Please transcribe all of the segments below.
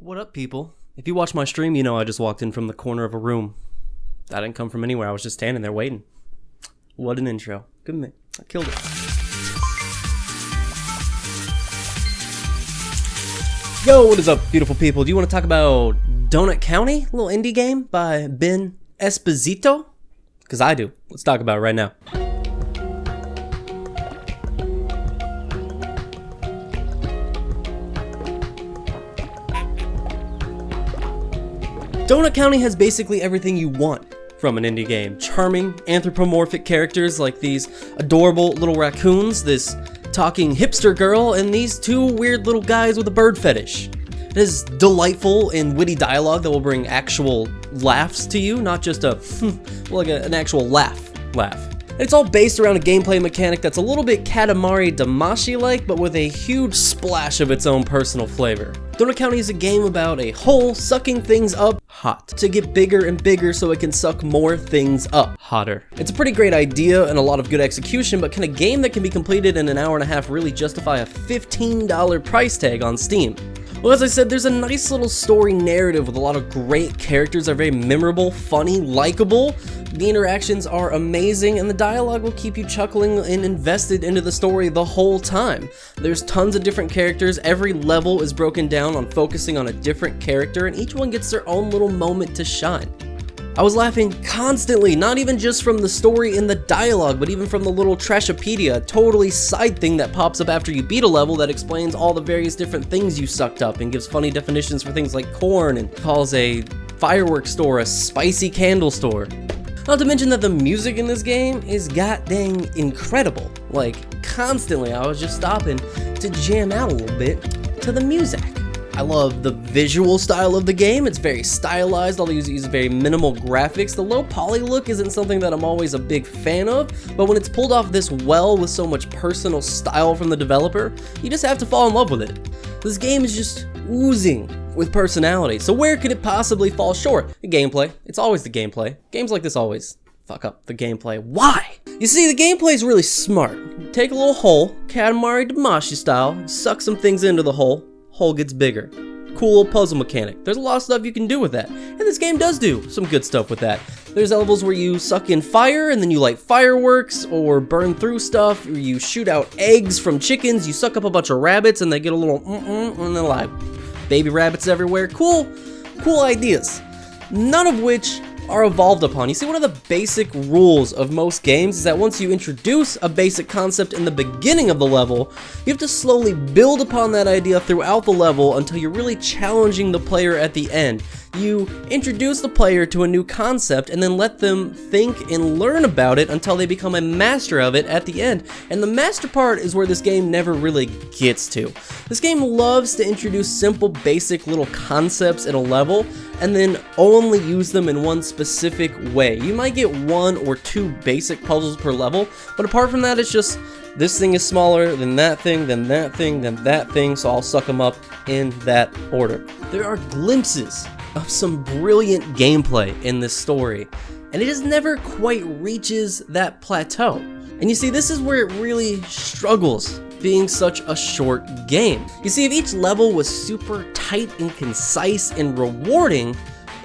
What up, people? If you watch my stream, you know I just walked in from the corner of a room. That didn't come from anywhere. I was just standing there waiting. What an intro. Good man. I killed it. Yo, what is up, beautiful people? Do you want to talk about Donut County? A little indie game by Ben Espisito? Because I do. Let's talk about it right now. Donut County has basically everything you want from an indie game. Charming, anthropomorphic characters like these adorable little raccoons, this talking hipster girl, and these two weird little guys with a bird fetish. It is delightful and witty dialogue that will bring actual laughs to you, not just a, an actual laugh. And it's all based around a gameplay mechanic that's a little bit Katamari Damacy-like, but with a huge splash of its own personal flavor. Donut County is a game about a hole sucking things up hot to get bigger and bigger so it can suck more things up hotter. It's a pretty great idea and a lot of good execution, but can a game that can be completed in an hour and a half really justify a $15 price tag on Steam? Well, as I said, there's a nice little story narrative with a lot of great characters that are very memorable, funny, likable. The interactions are amazing, and the dialogue will keep you chuckling and invested into the story the whole time. There's tons of different characters. Every level is broken down on focusing on a different character, and each one gets their own little moment to shine. I was laughing constantly, not even just from the story and the dialogue, but even from the little Trashopedia, a totally side thing that pops up after you beat a level that explains all the various different things you sucked up and gives funny definitions for things like corn and calls a fireworks store a spicy candle store. Not to mention that the music in this game is goddamn incredible. Like, constantly I was just stopping to jam out a little bit to the music. I love the visual style of the game. It's very stylized, although you use very minimal graphics. The low poly look isn't something that I'm always a big fan of, but when it's pulled off this well with so much personal style from the developer, you just have to fall in love with it. This game is just oozing with personality, so where could it possibly fall short? The gameplay. It's always the gameplay. Games like this always fuck up the gameplay. Why? You see, the gameplay is really smart. Take a little hole, Katamari Damacy style, suck some things into the hole gets bigger. Cool little puzzle mechanic. There's a lot of stuff you can do with that, and this game does do some good stuff with that. There's levels where you suck in fire and then you light fireworks or burn through stuff, or you shoot out eggs from chickens, you suck up a bunch of rabbits and they get a little and they're like baby rabbits everywhere. Cool ideas, none of which are evolved upon. You see, one of the basic rules of most games is that once you introduce a basic concept in the beginning of the level, you have to slowly build upon that idea throughout the level until you're really challenging the player at the end. You introduce the player to a new concept and then let them think and learn about it until they become a master of it at the end. And the master part is where this game never really gets to. This game loves to introduce simple, basic little concepts in a level and then only use them in one specific way. You might get one or two basic puzzles per level, but apart from that, it's just this thing is smaller than that thing, then that thing, then that thing, so I'll suck them up in that order. There are glimpses of some brilliant gameplay in this story, and it just never quite reaches that plateau. And you see, this is where it really struggles being such a short game. You see, if each level was super tight and concise and rewarding,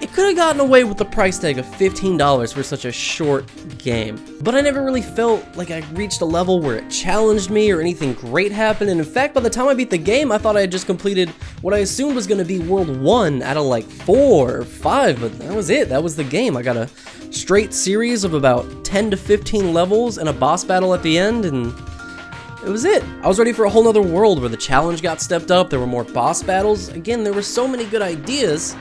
it could have gotten away with the price tag of $15 for such a short game. But I never really felt like I reached a level where it challenged me or anything great happened, and in fact, by the time I beat the game, I thought I had just completed what I assumed was going to be World 1 out of like 4 or 5, but that was it. That was the game. I got a straight series of about 10 to 15 levels and a boss battle at the end, and it was it. I was ready for a whole nother world where the challenge got stepped up, there were more boss battles. Again, there were so many good ideas,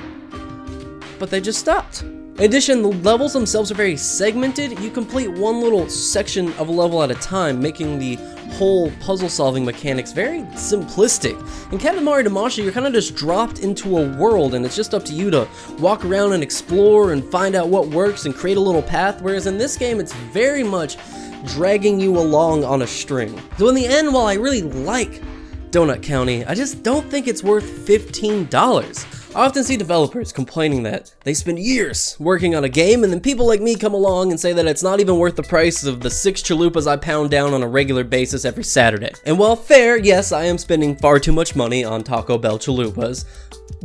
but they just stopped. In addition, the levels themselves are very segmented. You complete one little section of a level at a time, making the whole puzzle-solving mechanics very simplistic. In Katamari Damacy, you're kind of just dropped into a world, and it's just up to you to walk around and explore and find out what works and create a little path, whereas in this game, it's very much dragging you along on a string. So in the end, while I really like Donut County, I just don't think it's worth $15. I often see developers complaining that they spend years working on a game, and then people like me come along and say that it's not even worth the price of the 6 chalupas I pound down on a regular basis every Saturday. And while fair, yes, I am spending far too much money on Taco Bell chalupas,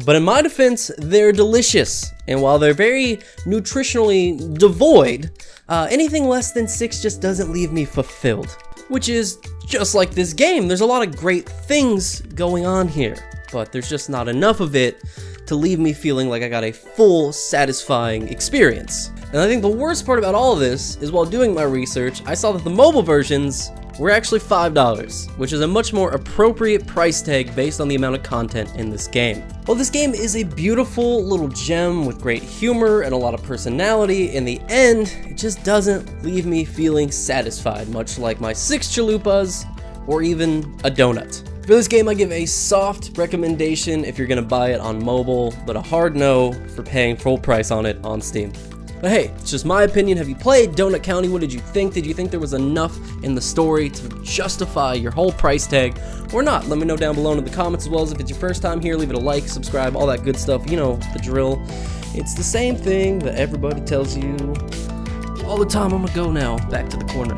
but in my defense, they're delicious. And while they're very nutritionally devoid, anything less than 6 just doesn't leave me fulfilled. Which is just like this game. There's a lot of great things going on here, but there's just not enough of it to leave me feeling like I got a full, satisfying experience. And I think the worst part about all of this is while doing my research, I saw that the mobile versions were actually $5, which is a much more appropriate price tag based on the amount of content in this game. While this game is a beautiful little gem with great humor and a lot of personality, in the end, it just doesn't leave me feeling satisfied, much like my 6 chalupas or even a donut. For this game, I give a soft recommendation if you're gonna buy it on mobile, but a hard no for paying full price on it on Steam. But hey, it's just my opinion. Have you played Donut County? What did you think? Did you think there was enough in the story to justify your whole price tag or not? Let me know down below in the comments, as well as if it's your first time here, leave it a like, subscribe, all that good stuff. You know the drill. It's the same thing that everybody tells you all the time. I'm gonna go now, back to the corner.